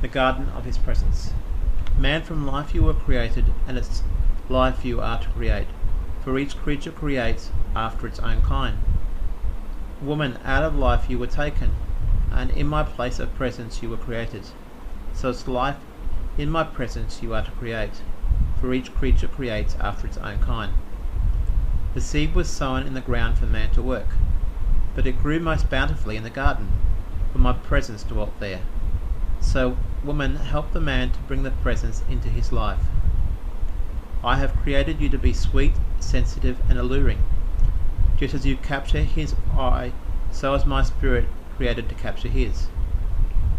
the garden of his presence. Man, from life you were created, and its life you are to create, for each creature creates after its own kind. Woman, out of life you were taken, and in my place of presence you were created. So its life in my presence you are to create, for each creature creates after its own kind. The seed was sown in the ground for man to work, but it grew most bountifully in the garden, for my presence dwelt there. So, woman, help the man to bring the presence into his life. I have created you to be sweet, sensitive, and alluring. Just as you capture his eye, so is my spirit created to capture his.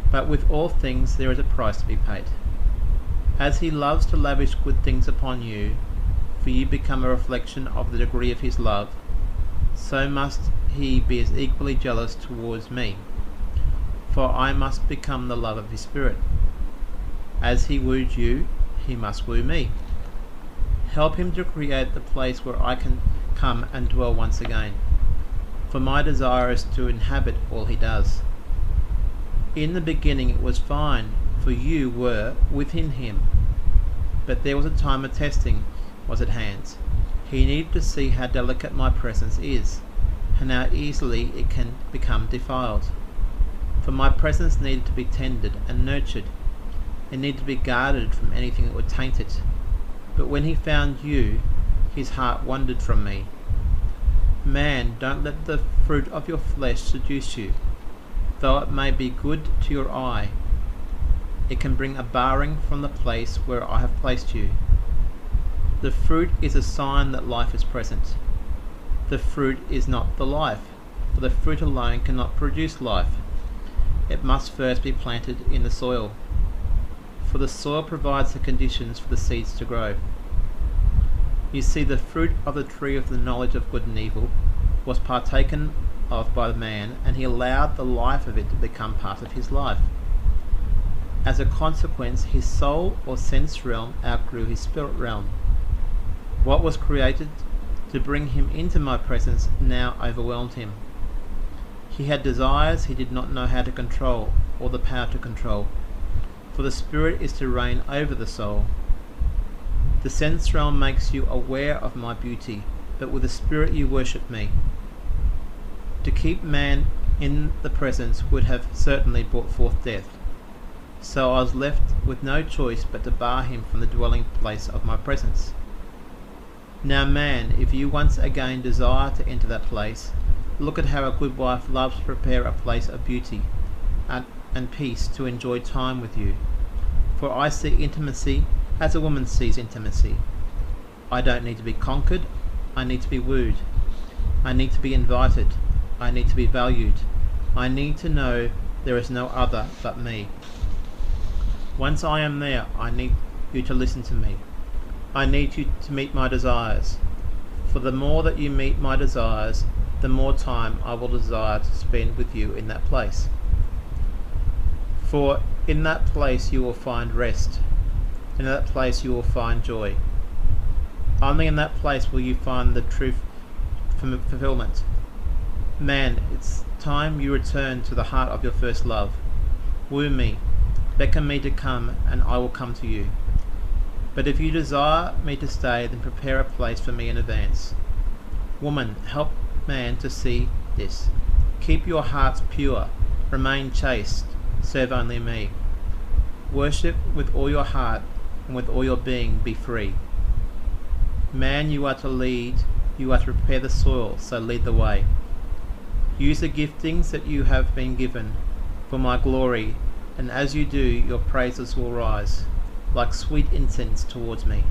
But with all things there is a price to be paid. As he loves to lavish good things upon you, for you become a reflection of the degree of his love, so must he be as equally jealous towards me, for I must become the love of his spirit. As he wooed you, he must woo me. Help him to create the place where I can come and dwell once again, for my desire is to inhabit all he does. In the beginning it was fine, for you were within him, but there was a time of testing was at hand. He needed to see how delicate my presence is, and how easily it can become defiled. For my presence needed to be tended and nurtured. It needed to be guarded from anything that would taint it. But when he found you, his heart wandered from me. Man, don't let the fruit of your flesh seduce you. Though it may be good to your eye, it can bring a barring from the place where I have placed you. The fruit is a sign that life is present. The fruit is not the life, for the fruit alone cannot produce life. It must first be planted in the soil, for the soil provides the conditions for the seeds to grow. You see, the fruit of the tree of the knowledge of good and evil was partaken of by the man, and he allowed the life of it to become part of his life. As a consequence, his soul or sense realm outgrew his spirit realm. What was created to bring him into my presence now overwhelmed him. He had desires he did not know how to control, or the power to control, for the spirit is to reign over the soul. The sense realm makes you aware of my beauty, but with the spirit you worship me. To keep man in the presence would have certainly brought forth death. So I was left with no choice but to bar him from the dwelling place of my presence. Now man, if you once again desire to enter that place, look at how a good wife loves to prepare a place of beauty and peace to enjoy time with you. For I see intimacy as a woman sees intimacy. I don't need to be conquered, I need to be wooed. I need to be invited. I need to be valued. I need to know there is no other but me. Once I am there, I need you to listen to me. I need you to meet my desires. For the more that you meet my desires, the more time I will desire to spend with you in that place. For in that place you will find rest. In that place you will find joy. Only in that place will you find the true fulfillment. Man, it's time you return to the heart of your first love. Woo me, beckon me to come, and I will come to you. But if you desire me to stay, then prepare a place for me in advance. Woman, help man to see this. Keep your hearts pure, remain chaste, serve only me. Worship with all your heart, and with all your being be free. Man, you are to lead, you are to prepare the soil, so lead the way. Use the giftings that you have been given for my glory, and as you do, your praises will rise like sweet incense towards me,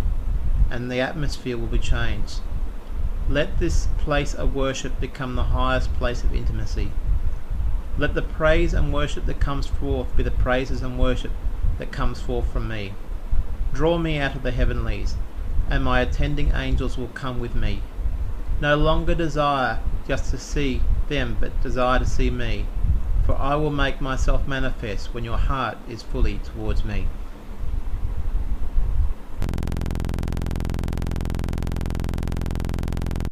and the atmosphere will be changed. Let this place of worship become the highest place of intimacy. Let the praise and worship that comes forth be the praises and worship that comes forth from me. Draw me out of the heavenlies, and my attending angels will come with me. No longer desire just to see them, but desire to see me, for I will make myself manifest when your heart is fully towards me.